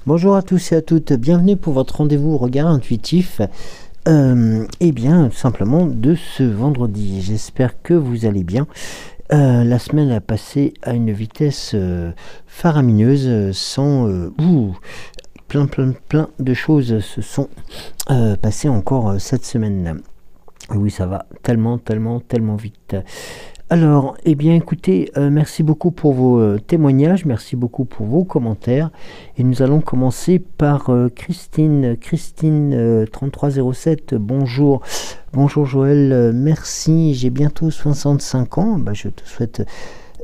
Bonjour à tous et à toutes, bienvenue pour votre rendez-vous regard intuitif, et bien simplement de ce vendredi. J'espère que vous allez bien. La semaine a passé à une vitesse faramineuse, sans plein de choses se sont passées encore cette semaine. Oui, ça va tellement vite. Alors, eh bien écoutez, merci beaucoup pour vos témoignages, merci beaucoup pour vos commentaires. Et nous allons commencer par Christine 3307, bonjour. Bonjour Joël, merci, j'ai bientôt 65 ans, je te souhaite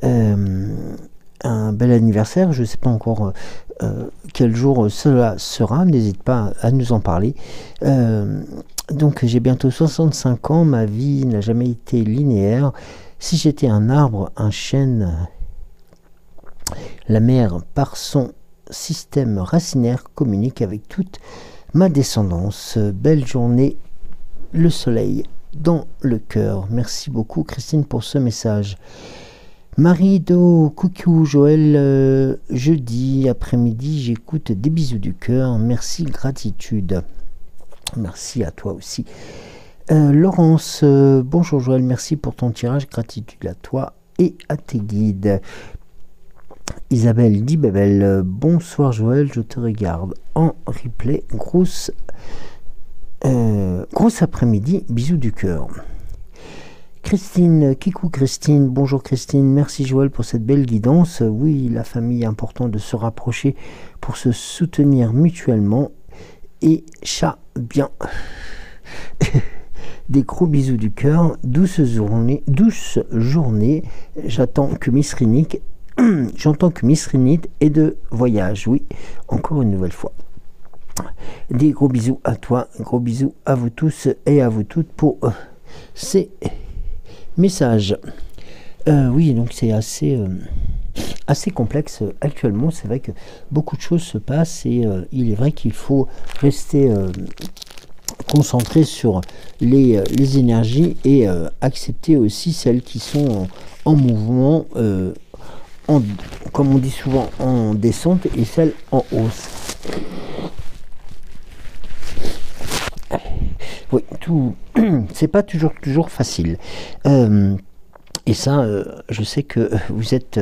un bel anniversaire. Je ne sais pas encore quel jour cela sera, n'hésite pas à nous en parler. Donc j'ai bientôt 65 ans, ma vie n'a jamais été linéaire. Si j'étais un arbre, un chêne, la mer, par son système racinaire, communique avec toute ma descendance. Belle journée, le soleil dans le cœur. Merci beaucoup Christine pour ce message. Marido, coucou Joël, jeudi après-midi, j'écoute des bisous du cœur. Merci, gratitude. Merci à toi aussi. Laurence, bonjour Joël, merci pour ton tirage, gratitude à toi et à tes guides. Isabelle dit Babel, bonsoir Joël, je te regarde en replay, grosse après-midi, bisous du cœur. Christine, Kikou Christine, bonjour Christine, merci Joël pour cette belle guidance. Oui, la famille est important de se rapprocher pour se soutenir mutuellement et chat bien. Des gros bisous du cœur, douce journée, j'entends que Miss Rinite est de voyage, oui, encore une nouvelle fois. Des gros bisous à toi, gros bisous à vous tous et à vous toutes pour ces messages. Oui, donc c'est assez complexe actuellement, c'est vrai que beaucoup de choses se passent et il est vrai qu'il faut rester concentré sur les énergies et accepter aussi celles qui sont en mouvement, comme on dit souvent, en descente et celles en hausse. Oui, c'est pas toujours facile. Et ça, je sais que vous êtes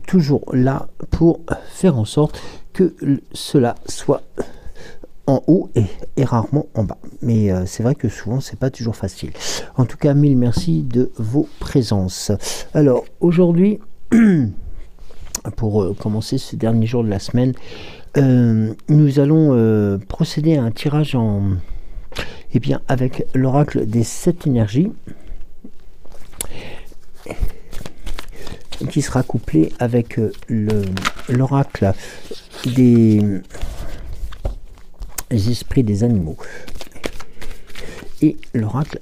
toujours là pour faire en sorte que cela soit en haut et rarement en bas. Mais c'est vrai que souvent, c'est pas toujours facile. En tout cas, mille merci de vos présences. Alors, aujourd'hui, pour commencer ce dernier jour de la semaine, nous allons procéder à un tirage avec l'oracle des 7 énergies qui sera couplé avec l'oracle des esprits des animaux et l'oracle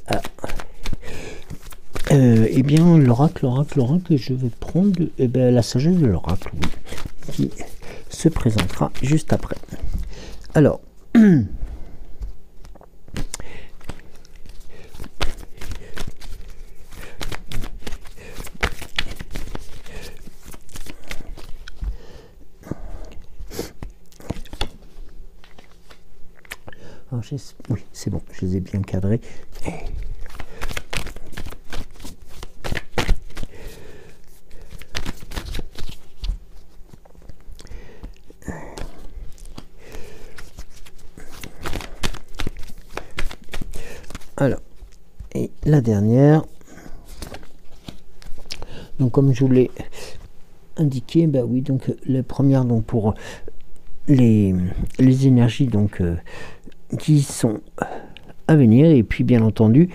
l'oracle je vais prendre la sagesse de l'oracle, oui, qui se présentera juste après. Alors oui, c'est bon, je les ai bien cadrés. Alors, et la dernière. Donc, comme je vous l'ai indiqué, oui, donc la première, donc pour les énergies, donc qui sont à venir, et puis bien entendu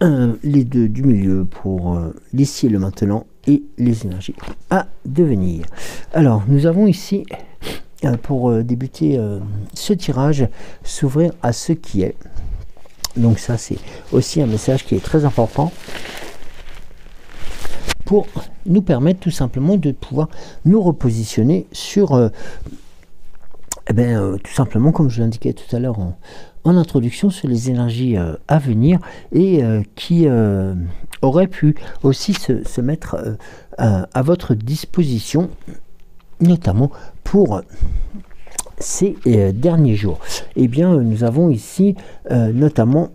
les deux du milieu pour l'ici et le maintenant et les énergies à devenir. Alors nous avons ici pour débuter ce tirage, s'ouvrir à ce qui est. Donc ça c'est aussi un message qui est très important pour nous permettre tout simplement de pouvoir nous repositionner sur tout simplement, comme je l'indiquais tout à l'heure en introduction, sur les énergies à venir et qui auraient pu aussi se mettre à votre disposition, notamment pour ces derniers jours. Eh bien, nous avons ici notamment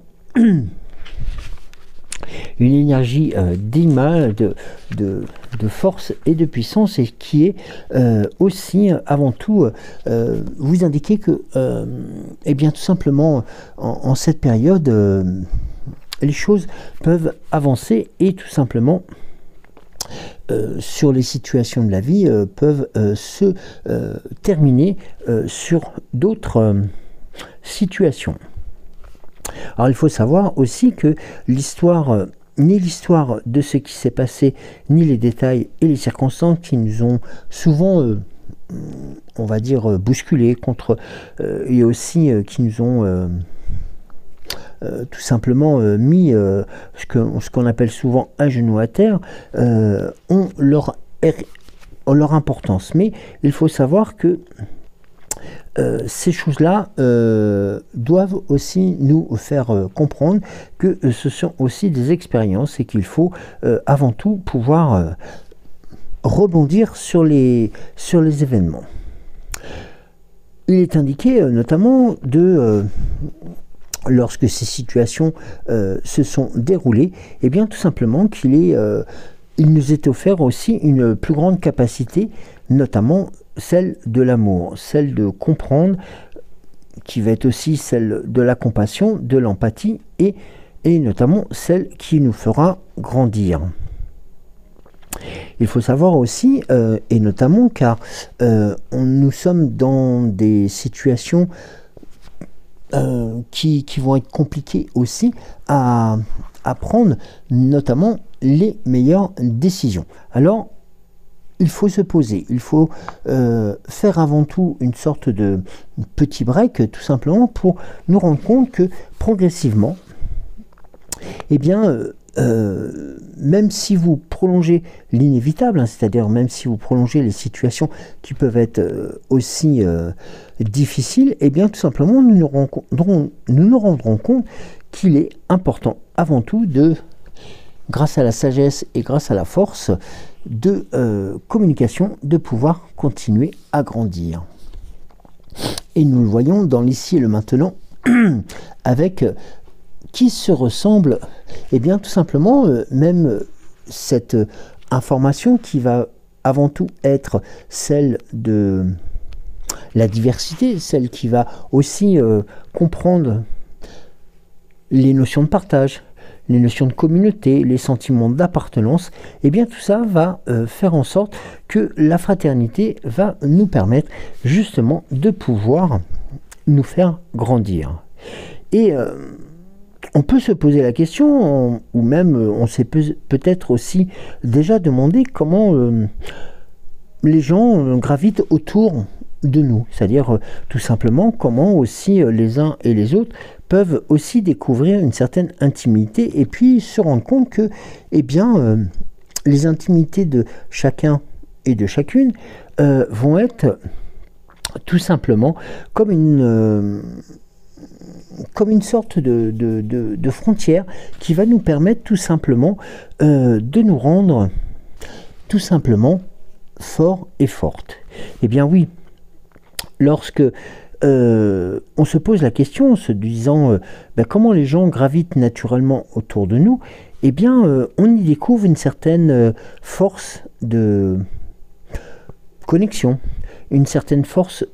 une énergie d'image, de force et de puissance, et qui est aussi avant tout vous indiquer que eh bien tout simplement en cette période les choses peuvent avancer et tout simplement sur les situations de la vie peuvent se terminer sur d'autres situations. Alors il faut savoir aussi que l'histoire, ni l'histoire de ce qui s'est passé, ni les détails et les circonstances qui nous ont souvent, on va dire, bousculés contre, et aussi qui nous ont tout simplement mis ce qu'on appelle souvent un genou à terre, ont leur importance. Mais il faut savoir que ces choses-là doivent aussi nous faire comprendre que ce sont aussi des expériences et qu'il faut avant tout pouvoir rebondir sur les événements. Il est indiqué notamment lorsque ces situations se sont déroulées, et bien tout simplement il nous est offert aussi une plus grande capacité, notamment celle de l'amour, celle de comprendre, qui va être aussi celle de la compassion, de l'empathie et notamment celle qui nous fera grandir. Il faut savoir aussi, et notamment car nous sommes dans des situations qui vont être compliquées aussi à prendre, notamment les meilleures décisions. Alors, il faut se poser, il faut faire avant tout une sorte de petit break, tout simplement pour nous rendre compte que progressivement, eh bien, même si vous prolongez l'inévitable, c'est-à-dire même si vous prolongez les situations qui peuvent être aussi difficiles, eh bien tout simplement nous nous rendrons compte qu'il est important avant tout grâce à la sagesse et grâce à la force de communication, de pouvoir continuer à grandir. Et nous le voyons dans l'ici et le maintenant avec qui se ressemble, et bien tout simplement même cette information qui va avant tout être celle de la diversité, celle qui va aussi comprendre les notions de partage, les notions de communauté, les sentiments d'appartenance, et bien tout ça va faire en sorte que la fraternité va nous permettre justement de pouvoir nous faire grandir. Et on peut se poser la question, ou même on s'est peut-être aussi déjà demandé comment les gens gravitent autour de nous, c'est-à-dire tout simplement comment aussi les uns et les autres peuvent aussi découvrir une certaine intimité et puis se rendre compte que eh bien, les intimités de chacun et de chacune vont être tout simplement comme une sorte de frontière qui va nous permettre tout simplement de nous rendre tout simplement forts et fortes. Eh bien oui, lorsque on se pose la question en se disant comment les gens gravitent naturellement autour de nous, eh bien on y découvre une certaine force de connexion, une certaine force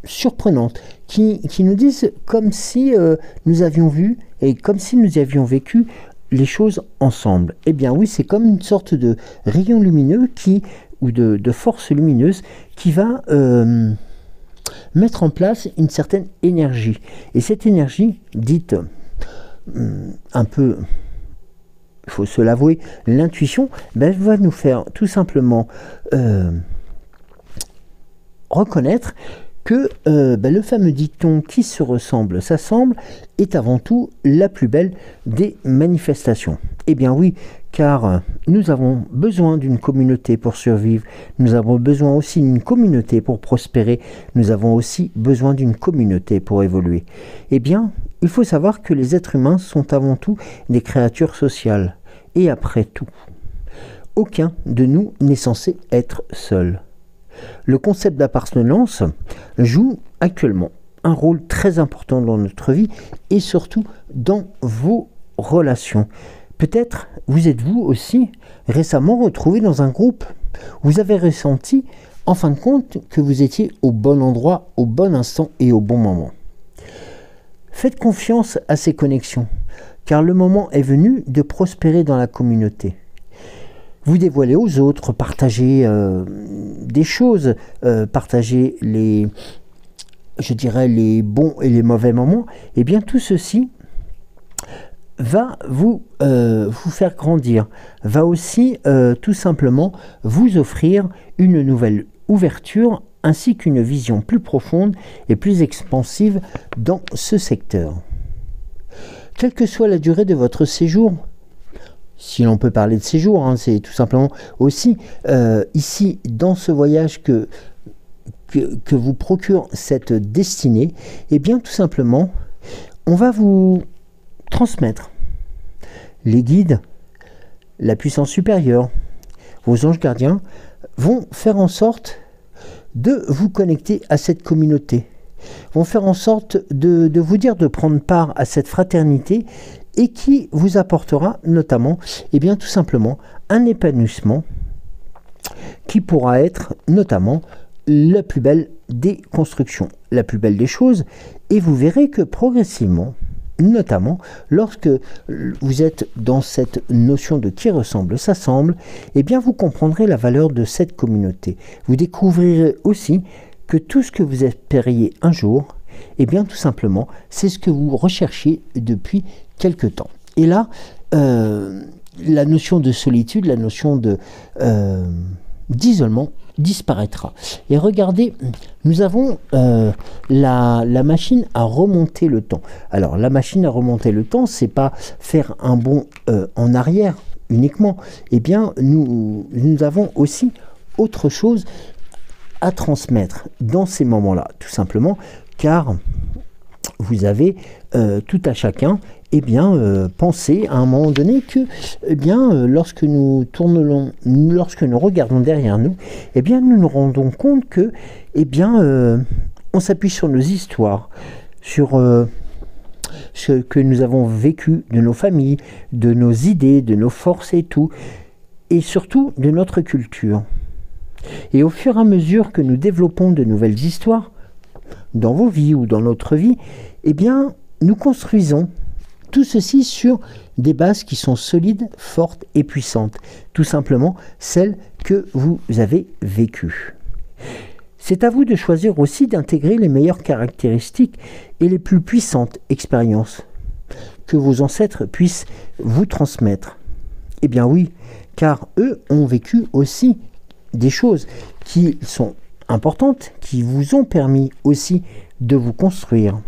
surprenante qui nous disent comme si nous avions vu et comme si nous avions vécu les choses ensemble. Eh bien oui, c'est comme une sorte de rayon lumineux ou de force lumineuse qui va mettre en place une certaine énergie. Et cette énergie, dite un peu, il faut se l'avouer, l'intuition, elle va nous faire tout simplement reconnaître que le fameux dicton qui se ressemble s'assemble est avant tout la plus belle des manifestations. Eh bien oui, car nous avons besoin d'une communauté pour survivre, nous avons besoin aussi d'une communauté pour prospérer, nous avons aussi besoin d'une communauté pour évoluer. Eh bien, il faut savoir que les êtres humains sont avant tout des créatures sociales. Et après tout, aucun de nous n'est censé être seul. Le concept d'appartenance joue actuellement un rôle très important dans notre vie et surtout dans vos relations. Peut-être vous êtes-vous aussi récemment retrouvé dans un groupe. Vous avez ressenti en fin de compte que vous étiez au bon endroit, au bon instant et au bon moment. Faites confiance à ces connexions, car le moment est venu de prospérer dans la communauté. Vous dévoilez aux autres, partagez des choses, partagez les bons et les mauvais moments. Et bien tout ceci va vous faire grandir, va aussi tout simplement vous offrir une nouvelle ouverture ainsi qu'une vision plus profonde et plus expansive dans ce secteur. Quelle que soit la durée de votre séjour, si l'on peut parler de séjour, hein, c'est tout simplement aussi ici dans ce voyage que vous procure cette destinée, et bien tout simplement on va vous transmettre les guides, la puissance supérieure, vos anges gardiens vont faire en sorte de vous connecter à cette communauté, vont faire en sorte de vous dire de prendre part à cette fraternité et qui vous apportera notamment, et bien tout simplement, un épanouissement qui pourra être notamment la plus belle des constructions, la plus belle des choses, et vous verrez que progressivement, notamment lorsque vous êtes dans cette notion de qui ressemble s'assemble, eh bien vous comprendrez la valeur de cette communauté. Vous découvrirez aussi que tout ce que vous espériez un jour, eh bien tout simplement, c'est ce que vous recherchiez depuis quelque temps. Et là, la notion de solitude, la notion d'isolement disparaîtra. Et regardez, nous avons la machine à remonter le temps. Alors la machine à remonter le temps, c'est pas faire un bond en arrière uniquement. Eh bien, nous avons aussi autre chose à transmettre dans ces moments-là, tout simplement, car vous avez tout à chacun penser à un moment donné que lorsque nous regardons derrière nous, nous nous rendons compte que on s'appuie sur nos histoires, sur ce que nous avons vécu de nos familles, de nos idées, de nos forces et tout, et surtout de notre culture. Et au fur et à mesure que nous développons de nouvelles histoires dans vos vies ou dans notre vie, nous construisons tout ceci sur des bases qui sont solides, fortes et puissantes. Tout simplement celles que vous avez vécues. C'est à vous de choisir aussi d'intégrer les meilleures caractéristiques et les plus puissantes expériences que vos ancêtres puissent vous transmettre. Eh bien oui, car eux ont vécu aussi des choses qui sont importantes, qui vous ont permis aussi de vous construire.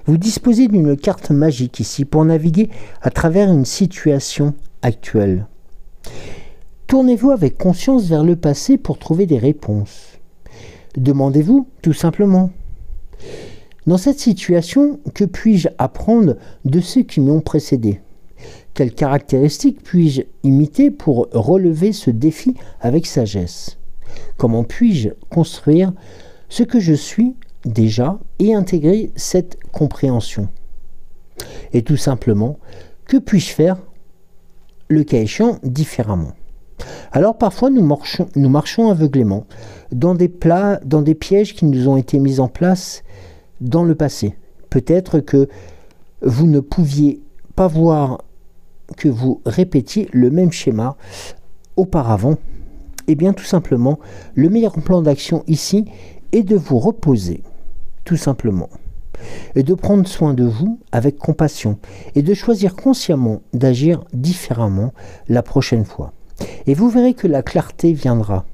Vous disposez d'une carte magique ici pour naviguer à travers une situation actuelle. Tournez-vous avec conscience vers le passé pour trouver des réponses. Demandez-vous tout simplement. Dans cette situation, que puis-je apprendre de ceux qui m'ont précédé? Quelles caractéristiques puis-je imiter pour relever ce défi avec sagesse? Comment puis-je construire ce que je suis déjà et intégrer cette compréhension? Et tout simplement, que puis-je faire, le cas échéant, différemment? Alors parfois nous marchons aveuglément dans des pièges qui nous ont été mis en place dans le passé. Peut-être que vous ne pouviez pas voir que vous répétiez le même schéma auparavant. Eh bien tout simplement, le meilleur plan d'action ici est de vous reposer, tout simplement, et de prendre soin de vous avec compassion et de choisir consciemment d'agir différemment la prochaine fois. Et vous verrez que la clarté viendra.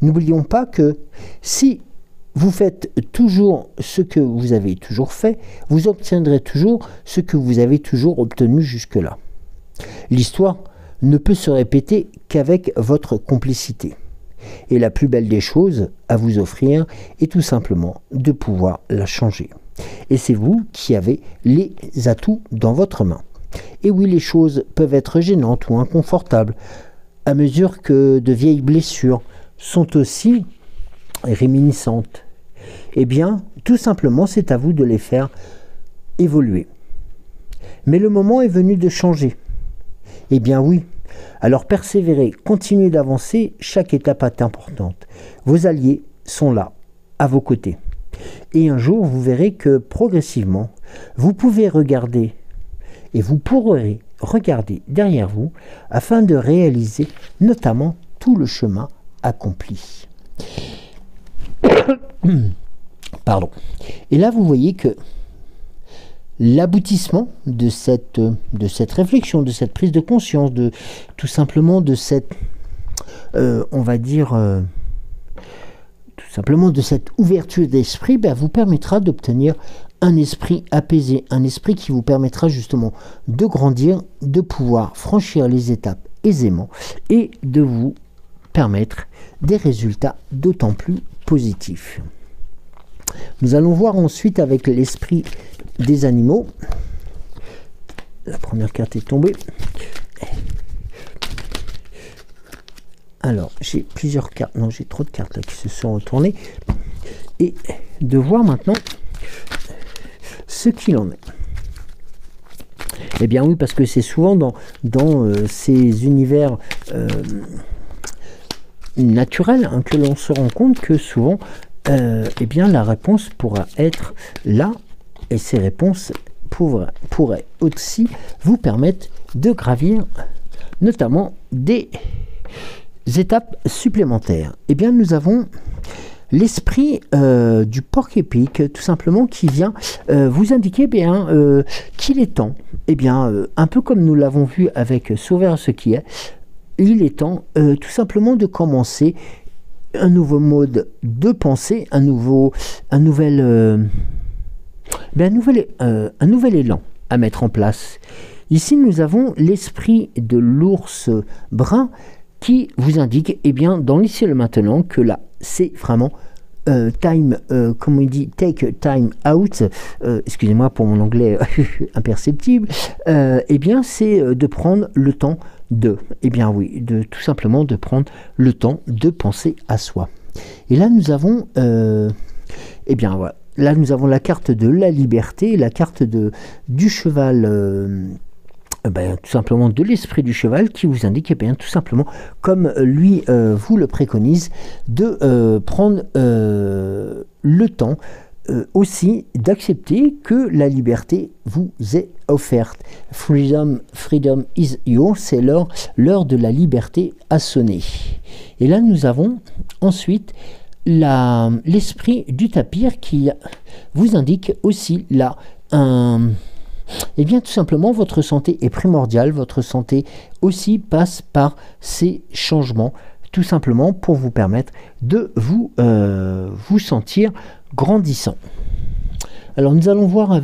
N'oublions pas que si vous faites toujours ce que vous avez toujours fait, vous obtiendrez toujours ce que vous avez toujours obtenu jusque-là. L'histoire ne peut se répéter qu'avec votre complicité. Et la plus belle des choses à vous offrir est tout simplement de pouvoir la changer. Et c'est vous qui avez les atouts dans votre main. Et oui, les choses peuvent être gênantes ou inconfortables à mesure que de vieilles blessures sont aussi réminiscentes. Eh bien, tout simplement, c'est à vous de les faire évoluer. Mais le moment est venu de changer. Eh bien oui. Alors persévérez, continuez d'avancer, chaque étape est importante. Vos alliés sont là, à vos côtés. Et un jour, vous verrez que progressivement, vous pouvez regarder et vous pourrez regarder derrière vous afin de réaliser notamment tout le chemin accompli. Pardon. Et là, vous voyez que l'aboutissement de cette réflexion, de cette prise de conscience, de tout simplement de cette, on va dire, tout simplement de cette ouverture d'esprit, vous permettra d'obtenir un esprit apaisé, un esprit qui vous permettra justement de grandir, de pouvoir franchir les étapes aisément et de vous permettre des résultats d'autant plus positifs. Nous allons voir ensuite avec l'esprit des animaux. La première carte est tombée. Alors, j'ai plusieurs cartes. Non, j'ai trop de cartes là qui se sont retournées. Et de voir maintenant ce qu'il en est. Eh bien oui, parce que c'est souvent dans ces univers naturels que l'on se rend compte que souvent, eh bien la réponse pourra être là. Et ces réponses pourraient aussi vous permettre de gravir notamment des étapes supplémentaires. Eh bien, nous avons l'esprit du porc-épic, tout simplement, qui vient vous indiquer qu'il est temps, un peu comme nous l'avons vu avec Sauveur ce qui est, il est temps tout simplement de commencer un nouveau mode de pensée, un nouvel élan à mettre en place. Ici, nous avons l'esprit de l'ours brun qui vous indique, dans l'ici et le maintenant, que là, c'est vraiment time, comme on dit, take time out, excusez-moi pour mon anglais imperceptible, c'est de prendre le temps tout simplement de prendre le temps de penser à soi. Et là, nous avons, voilà. Là, nous avons la carte de la liberté, la carte du cheval, tout simplement de l'esprit du cheval qui vous indique, tout simplement, comme lui vous le préconise, de prendre le temps aussi d'accepter que la liberté vous est offerte. Freedom is yours, c'est l'heure de la liberté a sonné. Et là, nous avons ensuite l'esprit du tapir qui vous indique aussi là tout simplement votre santé est primordiale, votre santé aussi passe par ces changements, tout simplement pour vous permettre de vous sentir grandissant. Alors nous allons voir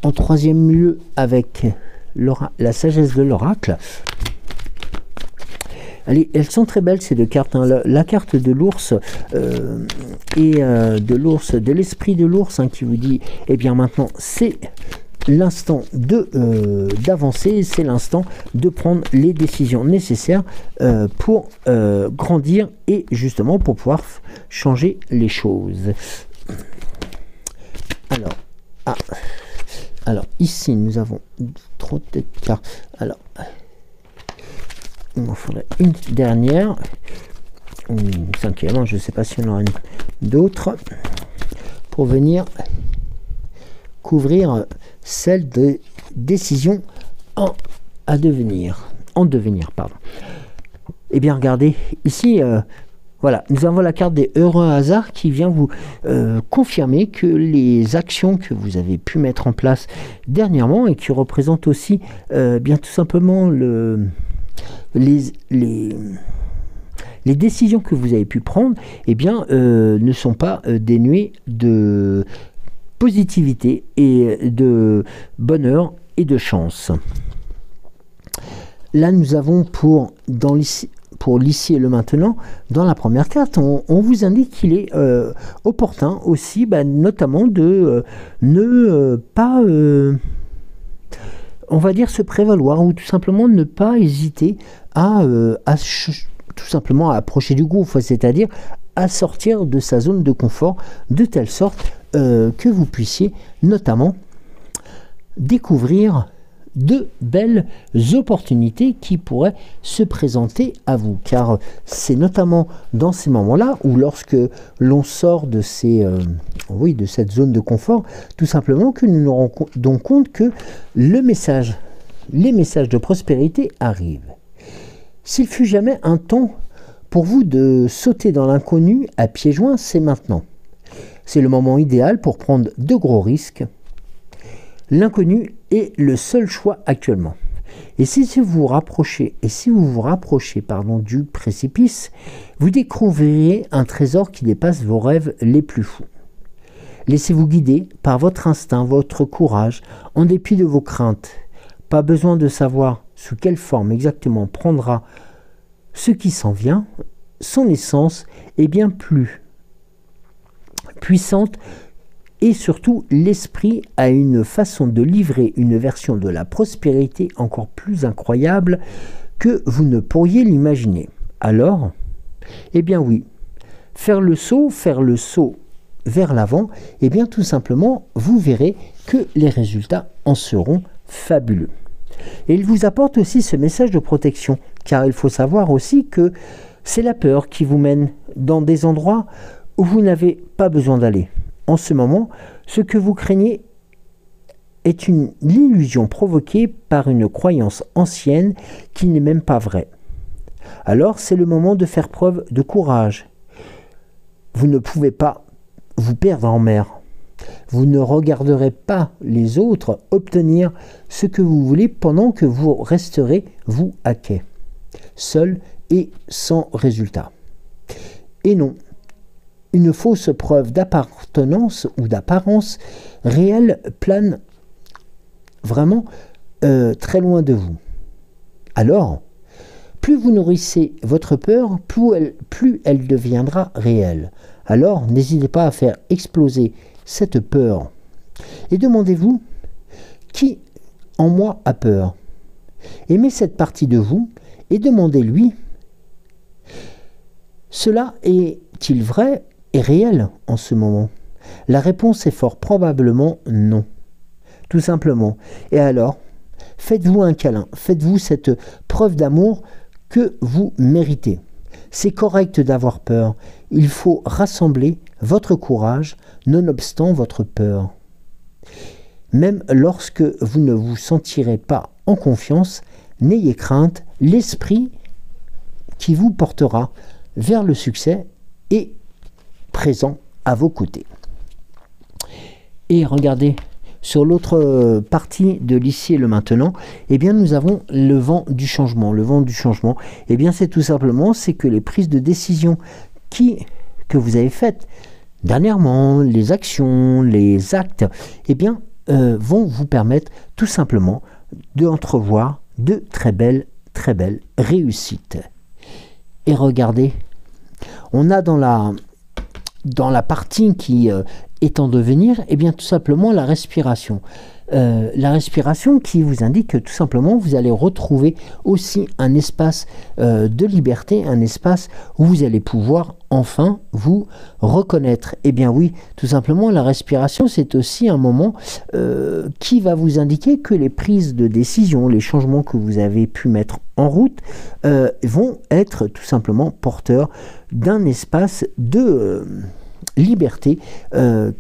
en troisième lieu avec la sagesse de l'oracle. Allez, elles sont très belles ces deux cartes, hein. La carte de l'ours de l'esprit de l'ours qui vous dit, maintenant c'est l'instant d'avancer, c'est l'instant de prendre les décisions nécessaires pour grandir et justement pour pouvoir changer les choses. Alors ici nous avons trop de cartes. Alors il m'en faudrait une dernière, une cinquième, je ne sais pas si on aura d'autres, pour venir couvrir celle de décision en devenir. Eh bien, regardez, ici, voilà, nous avons la carte des heureux hasards qui vient vous confirmer que les actions que vous avez pu mettre en place dernièrement et qui représentent aussi, tout simplement, les décisions que vous avez pu prendre, ne sont pas dénuées de positivité et de bonheur et de chance. Là, nous avons pour l'ici et le maintenant, dans la première carte, on vous indique qu'il est opportun aussi, notamment de ne pas... on va dire se prévaloir ou tout simplement ne pas hésiter à tout simplement à approcher du gouffre, c'est-à-dire à sortir de sa zone de confort, de telle sorte que vous puissiez notamment découvrir de belles opportunités qui pourraient se présenter à vous, car c'est notamment dans ces moments-là où lorsque l'on sort de de cette zone de confort, tout simplement que nous nous rendons compte que les messages de prospérité arrivent. S'il fut jamais un temps pour vous de sauter dans l'inconnu à pieds joints, c'est maintenant. C'est le moment idéal pour prendre de gros risques. L'inconnu est le seul choix actuellement. Et si vous vous rapprochez, du précipice, vous découvrirez un trésor qui dépasse vos rêves les plus fous. Laissez-vous guider par votre instinct, votre courage, en dépit de vos craintes. Pas besoin de savoir sous quelle forme exactement prendra ce qui s'en vient. Son essence est bien plus puissante. Et surtout, l'esprit a une façon de livrer une version de la prospérité encore plus incroyable que vous ne pourriez l'imaginer. Alors, eh bien oui, faire le saut vers l'avant, eh bien tout simplement, vous verrez que les résultats en seront fabuleux. Et il vous apporte aussi ce message de protection, car il faut savoir aussi que c'est la peur qui vous mène dans des endroits où vous n'avez pas besoin d'aller. En ce moment, ce que vous craignez est une illusion provoquée par une croyance ancienne qui n'est même pas vraie. Alors, c'est le moment de faire preuve de courage. Vous ne pouvez pas vous perdre en mer. Vous ne regarderez pas les autres obtenir ce que vous voulez pendant que vous resterez, vous, à quai, seul et sans résultat. Et non, une fausse preuve d'appartenance ou d'apparence réelle plane vraiment très loin de vous. Alors, plus vous nourrissez votre peur, plus elle deviendra réelle. Alors, n'hésitez pas à faire exploser cette peur. Et demandez-vous, qui en moi a peur? Aimez cette partie de vous et demandez-lui, cela est-il vrai et réel en ce moment? La réponse est fort probablement non. Tout simplement. Et alors, faites-vous un câlin, faites-vous cette preuve d'amour que vous méritez. C'est correct d'avoir peur. Il faut rassembler votre courage, nonobstant votre peur. Même lorsque vous ne vous sentirez pas en confiance, n'ayez crainte, l'esprit qui vous portera vers le succès est présent à vos côtés. Et regardez, sur l'autre partie de l'ici et le maintenant, eh bien nous avons le vent du changement. Le vent du changement, eh bien c'est tout simplement, c'est que les prises de décision que vous avez faites dernièrement, les actions, les actes, eh bien vont vous permettre tout simplement d'entrevoir de très belles réussites. Et regardez, on a dans la partie qui est en devenir, eh bien tout simplement la respiration. La respiration qui vous indique que tout simplement vous allez retrouver aussi un espace de liberté, un espace où vous allez pouvoir enfin vous reconnaître. Eh bien oui, tout simplement la respiration, c'est aussi un moment qui va vous indiquer que les prises de décision, les changements que vous avez pu mettre en route vont être tout simplement porteurs d'un espace de liberté,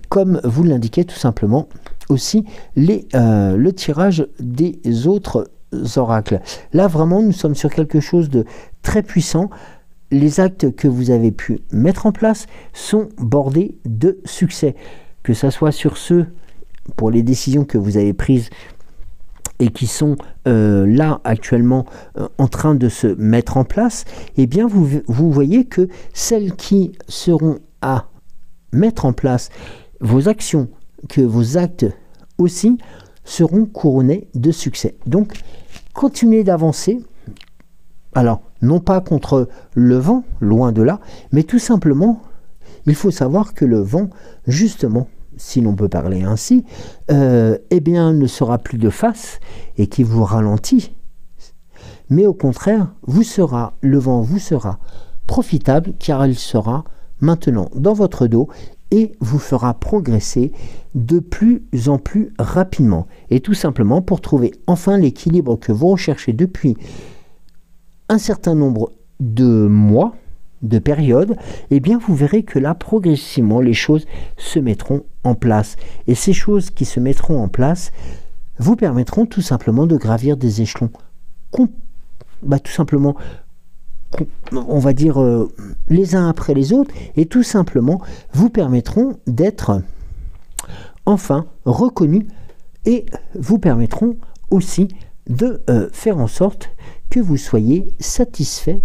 comme vous l'indiquez tout simplement aussi le tirage des autres oracles. Là vraiment nous sommes sur quelque chose de très puissant. Les actes que vous avez pu mettre en place sont bordés de succès, que ce soit sur ceux pour les décisions que vous avez prises et qui sont là actuellement en train de se mettre en place. Eh bien vous voyez que celles qui seront à mettre en place, vos actions, que vos actes aussi seront couronnés de succès. Donc, continuez d'avancer. Alors, non pas contre le vent, loin de là, mais tout simplement, il faut savoir que le vent, justement, si l'on peut parler ainsi, eh bien, ne sera plus de face et qui vous ralentit, mais au contraire, le vent vous sera profitable car il sera maintenant dans votre dos et vous fera progresser de plus en plus rapidement. Et tout simplement pour trouver enfin l'équilibre que vous recherchez depuis un certain nombre de mois, de périodes, eh bien vous verrez que là, progressivement, les choses se mettront en place. Et ces choses qui se mettront en place vous permettront tout simplement de gravir des échelons tout simplement, on va dire, les uns après les autres, et tout simplement vous permettront d'être enfin reconnus et vous permettront aussi de faire en sorte que vous soyez satisfait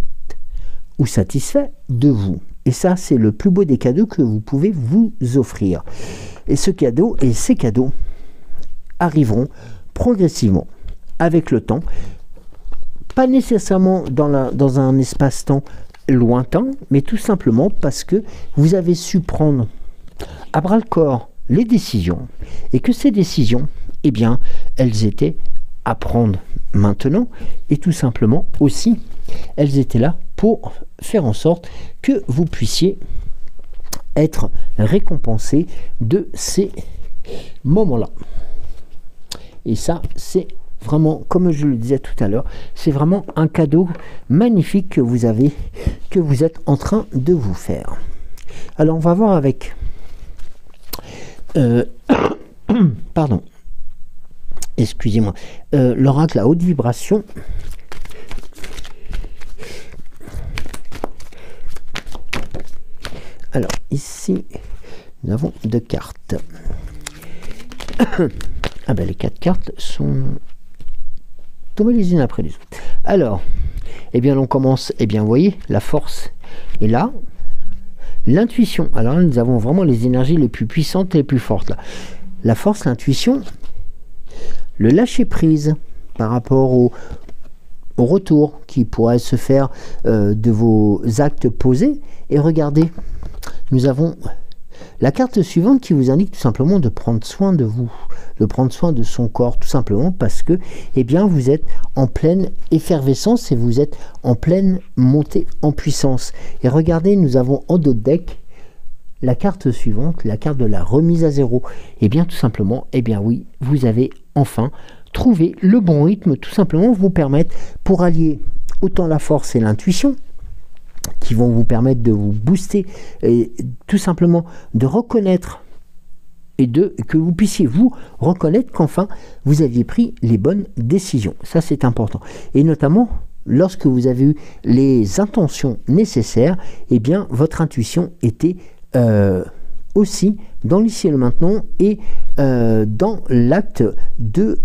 ou satisfait de vous. Et ça, c'est le plus beau des cadeaux que vous pouvez vous offrir. Et ces cadeaux arriveront progressivement avec le temps, pas nécessairement dans un espace-temps lointain, mais tout simplement parce que vous avez su prendre à bras-le-corps les décisions, et que ces décisions, eh bien, elles étaient à prendre maintenant, et tout simplement aussi, elles étaient là pour faire en sorte que vous puissiez être récompensé de ces moments-là. Et ça, c'est vraiment, comme je le disais tout à l'heure, c'est vraiment un cadeau magnifique que vous êtes en train de vous faire. Alors, on va voir avec... pardon. Excusez-moi. L'oracle à haute vibration. Alors, ici, nous avons 2 cartes. Ah ben, les 4 cartes sont tombées les unes après les autres. Alors, eh bien, on commence, eh bien, vous voyez, la force est là. L'intuition, alors là, nous avons vraiment les énergies les plus puissantes et les plus fortes. Là. La force, l'intuition, le lâcher-prise par rapport au retour qui pourrait se faire de vos actes posés. Et regardez, nous avons la carte suivante qui vous indique tout simplement de prendre soin de vous, de prendre soin de son corps, tout simplement parce que, eh bien, vous êtes en pleine effervescence et vous êtes en pleine montée en puissance. Et regardez, nous avons en dos de deck la carte suivante, la carte de la remise à zéro. Eh bien, tout simplement, eh bien oui, vous avez enfin trouvé le bon rythme, tout simplement, vous permettre pour allier autant la force et l'intuition, qui vont vous permettre de vous booster et tout simplement de reconnaître et que vous puissiez vous reconnaître qu'enfin vous aviez pris les bonnes décisions. Ça, c'est important. Et notamment, lorsque vous avez eu les intentions nécessaires, eh bien, votre intuition était aussi dans l'ici et le maintenant et dans l'acte de...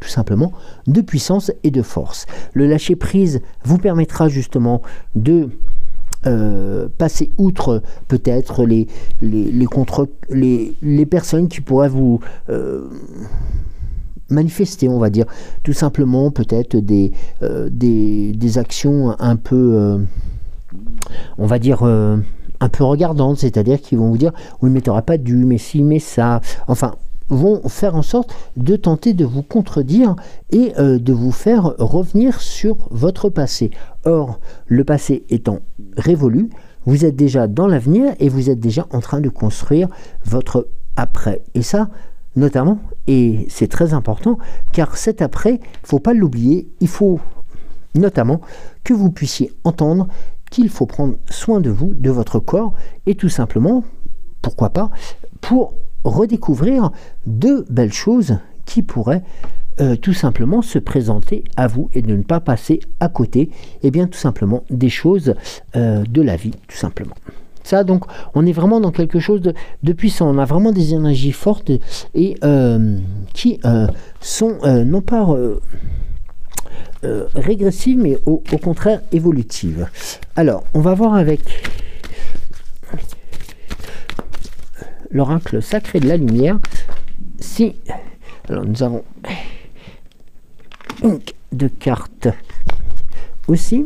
tout simplement de puissance et de force. Le lâcher prise vous permettra justement de passer outre peut-être les personnes qui pourraient vous manifester, on va dire, tout simplement peut-être des actions un peu on va dire un peu regardantes, c'est-à-dire qu'ils vont vous dire oui mais t'aurais pas dû, mais si, mais ça, enfin vont faire en sorte de tenter de vous contredire et de vous faire revenir sur votre passé. Or, le passé étant révolu, vous êtes déjà dans l'avenir et vous êtes déjà en train de construire votre après. Et ça, notamment, et c'est très important, car cet après, il ne faut pas l'oublier, il faut notamment que vous puissiez entendre qu'il faut prendre soin de vous, de votre corps, et tout simplement, pourquoi pas, pour redécouvrir de belles choses qui pourraient tout simplement se présenter à vous et de ne pas passer à côté, et bien tout simplement des choses de la vie, tout simplement. Ça, donc, on est vraiment dans quelque chose de puissant. On a vraiment des énergies fortes et qui sont non pas régressives, mais au contraire évolutives. Alors, on va voir avec l'oracle sacré de la lumière. Si, alors nous avons deux cartes aussi.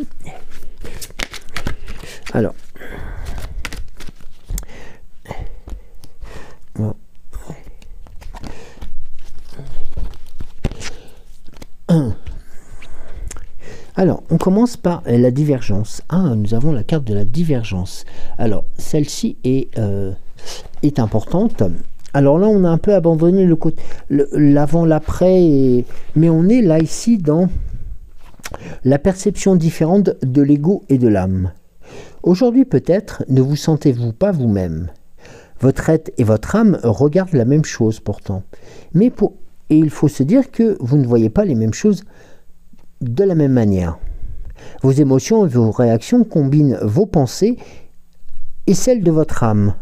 Alors, bon. Alors, on commence par la divergence. Ah, nous avons la carte de la divergence. Alors, celle-ci est importante. Alors là, on a un peu abandonné l'avant, l'après, mais on est là, ici, dans la perception différente de l'ego et de l'âme. Aujourd'hui, peut-être, ne vous sentez-vous pas vous-même. Votre être et votre âme regardent la même chose, pourtant. Et il faut se dire que vous ne voyez pas les mêmes choses de la même manière. Vos émotions et vos réactions combinent vos pensées et celles de votre âme.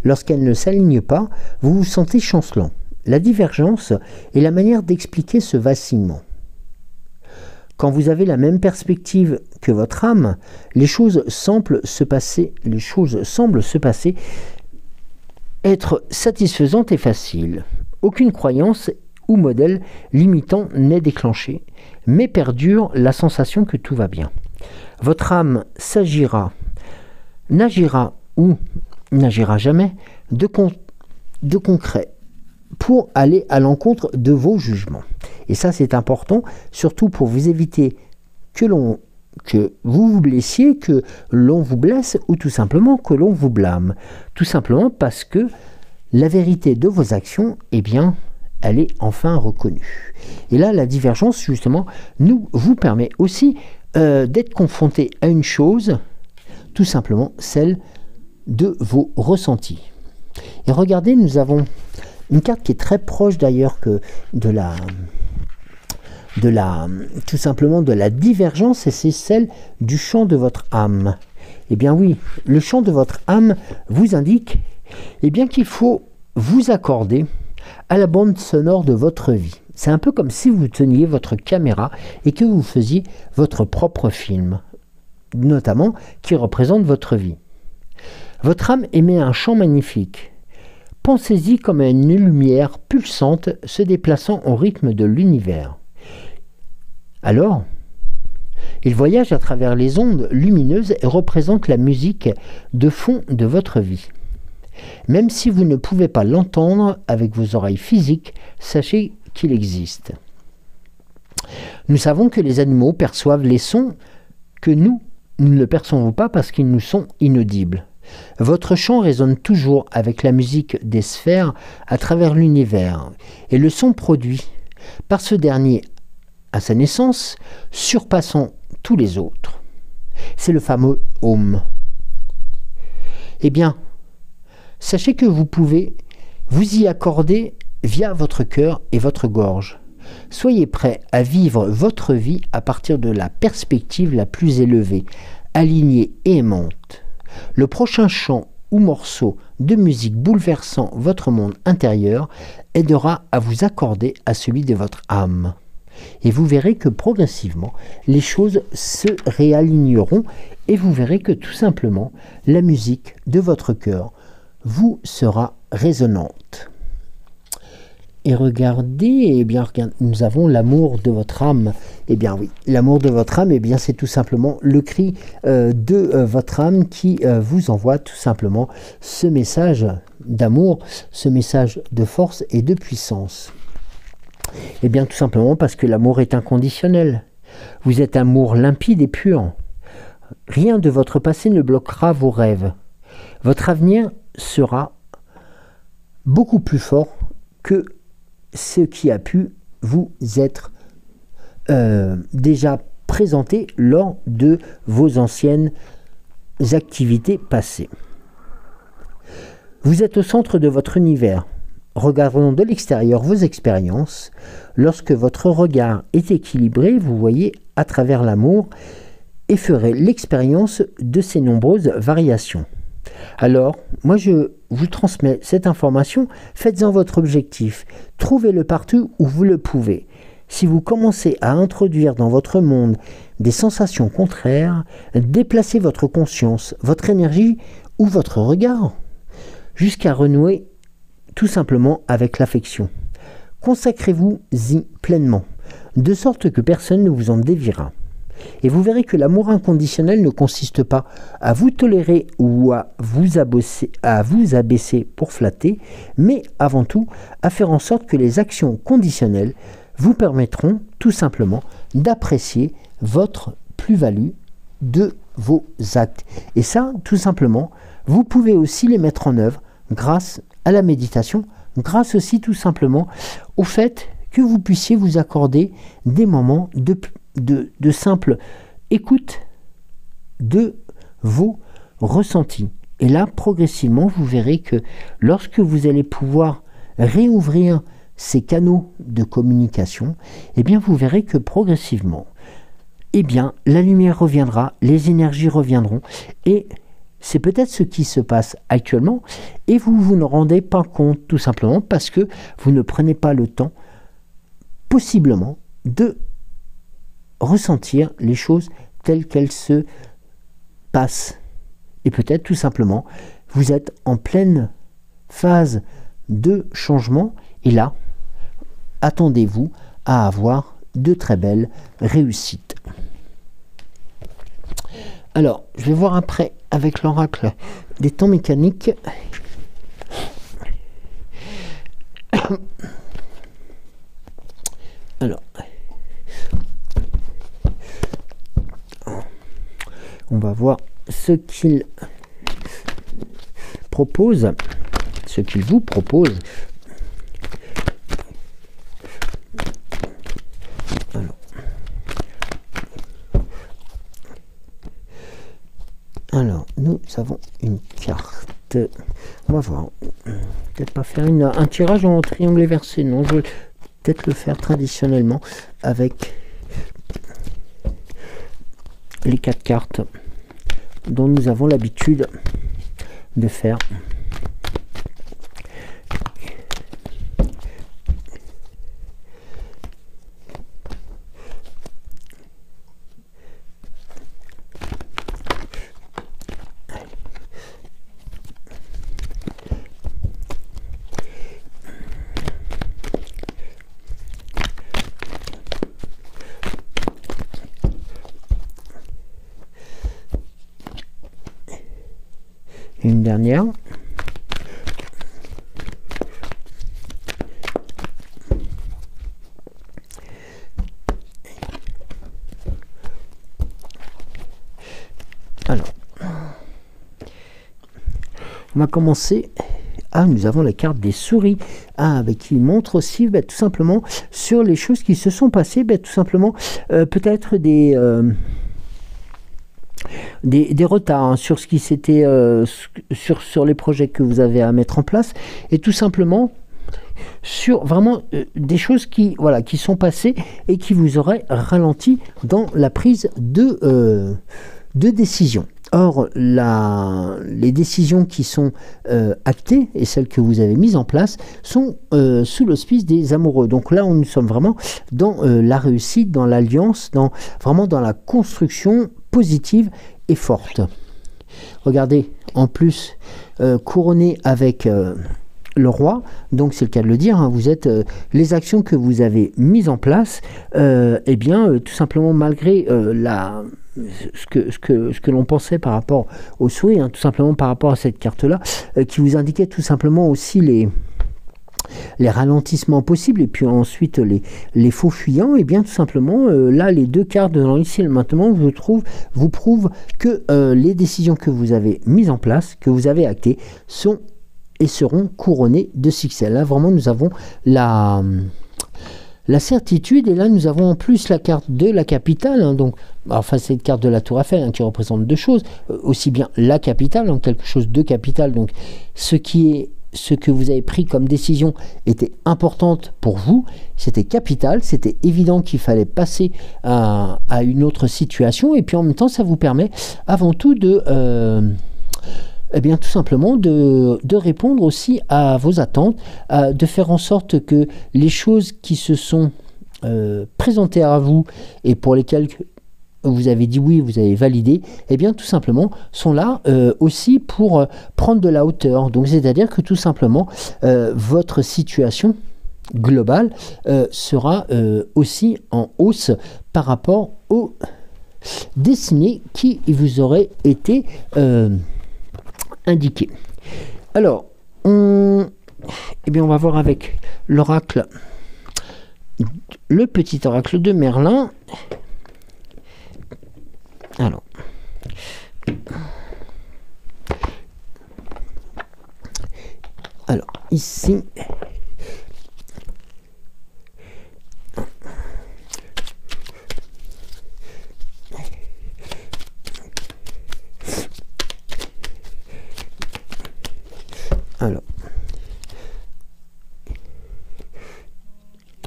Lorsqu'elles ne s'alignent pas, vous vous sentez chancelant. La divergence est la manière d'expliquer ce vacillement. Quand vous avez la même perspective que votre âme, les choses semblent se passer être satisfaisantes et faciles. Aucune croyance ou modèle limitant n'est déclenché, mais perdure la sensation que tout va bien. Votre âme n'agira ou n'agira jamais de concret pour aller à l'encontre de vos jugements. Et ça, c'est important, surtout pour vous éviter que vous vous blessiez, que l'on vous blesse ou tout simplement que l'on vous blâme. Tout simplement parce que la vérité de vos actions, eh bien, elle est enfin reconnue. Et là, la divergence, justement, vous permet aussi d'être confronté à une chose, tout simplement celle de vos ressentis. Et regardez, nous avons une carte qui est très proche d'ailleurs que tout simplement de la divergence, et c'est celle du chant de votre âme. Eh bien oui, le chant de votre âme vous indique qu'il faut vous accorder à la bande sonore de votre vie. C'est un peu comme si vous teniez votre caméra et que vous faisiez votre propre film, notamment qui représente votre vie. Votre âme émet un chant magnifique. Pensez-y comme à une lumière pulsante se déplaçant au rythme de l'univers. Alors, il voyage à travers les ondes lumineuses et représente la musique de fond de votre vie. Même si vous ne pouvez pas l'entendre avec vos oreilles physiques, sachez qu'il existe. Nous savons que les animaux perçoivent les sons que nous ne le percevons pas parce qu'ils nous sont inaudibles. Votre chant résonne toujours avec la musique des sphères à travers l'univers, et le son produit par ce dernier à sa naissance, surpassant tous les autres. C'est le fameux Om. Eh bien, sachez que vous pouvez vous y accorder via votre cœur et votre gorge. Soyez prêts à vivre votre vie à partir de la perspective la plus élevée, alignée et aimante. Le prochain chant ou morceau de musique bouleversant votre monde intérieur aidera à vous accorder à celui de votre âme. Et vous verrez que progressivement, les choses se réaligneront et vous verrez que tout simplement, la musique de votre cœur vous sera résonante. Et regardez, nous avons l'amour de votre âme. Eh bien oui, l'amour de votre âme, c'est tout simplement le cri de votre âme qui vous envoie tout simplement ce message d'amour, ce message de force et de puissance. Eh bien tout simplement parce que l'amour est inconditionnel. Vous êtes un amour limpide et pur. Rien de votre passé ne bloquera vos rêves. Votre avenir sera beaucoup plus fort que ce qui a pu vous être déjà présenté lors de vos anciennes activités passées. Vous êtes au centre de votre univers. Regardons de l'extérieur vos expériences. Lorsque votre regard est équilibré, vous voyez à travers l'amour et ferez l'expérience de ces nombreuses variations. Alors, moi je vous transmets cette information, faites-en votre objectif, trouvez-le partout où vous le pouvez. Si vous commencez à introduire dans votre monde des sensations contraires, déplacez votre conscience, votre énergie ou votre regard, jusqu'à renouer tout simplement avec l'affection. Consacrez-vous-y pleinement, de sorte que personne ne vous en déviera. Et vous verrez que l'amour inconditionnel ne consiste pas à vous tolérer ou à vous abaisser pour flatter, mais avant tout à faire en sorte que les actions conditionnelles vous permettront tout simplement d'apprécier votre plus-value de vos actes. Et ça, tout simplement, vous pouvez aussi les mettre en œuvre grâce à la méditation, grâce aussi tout simplement au fait que vous puissiez vous accorder des moments de simple écoute de vos ressentis. Et là, progressivement, vous verrez que lorsque vous allez pouvoir réouvrir ces canaux de communication, eh bien, vous verrez que progressivement, eh bien, la lumière reviendra, les énergies reviendront, et c'est peut-être ce qui se passe actuellement, et vous ne rendez pas compte, tout simplement parce que vous ne prenez pas le temps, possiblement, de ressentir les choses telles qu'elles se passent. Et peut-être tout simplement, vous êtes en pleine phase de changement, et là, attendez-vous à avoir de très belles réussites. Alors, je vais voir après avec l'oracle des temps mécaniques. Alors, on va voir ce qu'il propose, ce qu'il vous propose. Alors, nous avons une carte. On va voir. Peut-être pas faire un tirage en triangle inversé. Non, je vais peut-être le faire traditionnellement avec les 4 cartes dont nous avons l'habitude de faire. Une dernière. Alors, on va commencer. Ah, nous avons la carte des souris. Ah, qui montre aussi tout simplement sur les choses qui se sont passées, tout simplement peut-être des retards sur ce qui s'était sur les projets que vous avez à mettre en place, et tout simplement sur vraiment des choses qui sont passées et qui vous auraient ralenti dans la prise de décision. Or, les décisions qui sont actées et celles que vous avez mises en place sont sous l'auspice des amoureux. Donc là, nous sommes vraiment dans la réussite, dans l'alliance, vraiment dans la construction positive et forte. Regardez, en plus, couronné avec le roi, donc c'est le cas de le dire, hein, vous êtes les actions que vous avez mises en place, eh bien, tout simplement malgré ce que l'on pensait par rapport aux souris, hein, tout simplement par rapport à cette carte-là, qui vous indiquait tout simplement aussi les ralentissements possibles, et puis ensuite les faux fuyants, et bien tout simplement là les 2 cartes dans ici et maintenant vous prouvent que les décisions que vous avez mises en place, que vous avez actées, sont et seront couronnées de succès. Là vraiment nous avons la certitude, et là nous avons en plus la carte de la capitale, hein, donc enfin c'est une carte de la tour Eiffel, hein, qui représente 2 choses, aussi bien la capitale, hein, quelque chose de capital, donc ce que vous avez pris comme décision était importante pour vous, c'était capital, c'était évident qu'il fallait passer à une autre situation, et puis en même temps ça vous permet avant tout de eh bien tout simplement de répondre aussi à vos attentes, de faire en sorte que les choses qui se sont présentées à vous et pour lesquelles vous avez dit oui, vous avez validé, eh bien tout simplement sont là aussi pour prendre de la hauteur. Donc c'est-à-dire que tout simplement votre situation globale sera aussi en hausse par rapport aux destinées qui vous auraient été indiquées. Alors, eh bien on va voir avec l'oracle, le petit oracle de Merlin. Alors ici,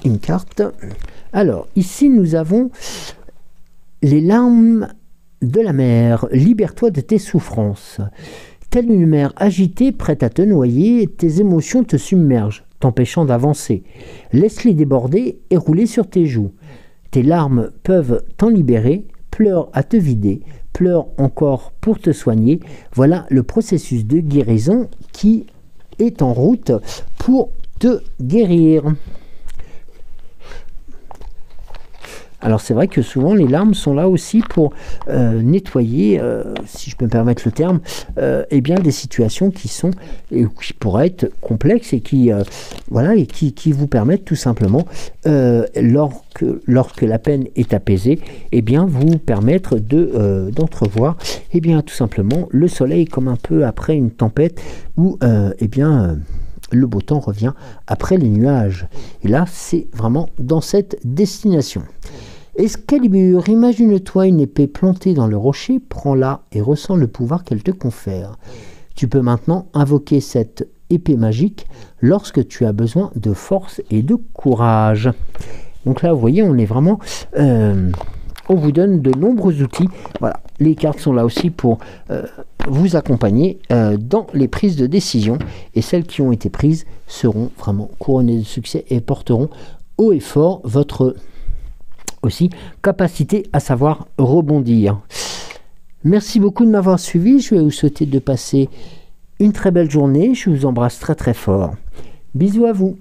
une carte. Alors ici nous avons les larmes de la mer. Libère-toi de tes souffrances. Telle une mer agitée, prête à te noyer, tes émotions te submergent, t'empêchant d'avancer. Laisse-les déborder et rouler sur tes joues. Tes larmes peuvent t'en libérer, pleure à te vider, pleure encore pour te soigner. Voilà le processus de guérison qui est en route pour te guérir. Alors c'est vrai que souvent les larmes sont là aussi pour nettoyer, si je peux me permettre le terme, eh bien des situations qui sont qui pourraient être complexes et qui voilà et qui vous permettent tout simplement lorsque la peine est apaisée, eh bien vous permettre d'entrevoir eh bien tout simplement le soleil comme un peu après une tempête où eh bien le beau temps revient après les nuages. Et là, c'est vraiment dans cette destination. Excalibur, imagine-toi une épée plantée dans le rocher, prends-la et ressens le pouvoir qu'elle te confère. Tu peux maintenant invoquer cette épée magique lorsque tu as besoin de force et de courage. Donc là, vous voyez, on est vraiment... on vous donne de nombreux outils. Voilà, les cartes sont là aussi pour vous accompagner dans les prises de décision. Et celles qui ont été prises seront vraiment couronnées de succès et porteront haut et fort votre aussi capacité à savoir rebondir. Merci beaucoup de m'avoir suivi. Je vais vous souhaiter de passer une très belle journée. Je vous embrasse très très fort. Bisous à vous.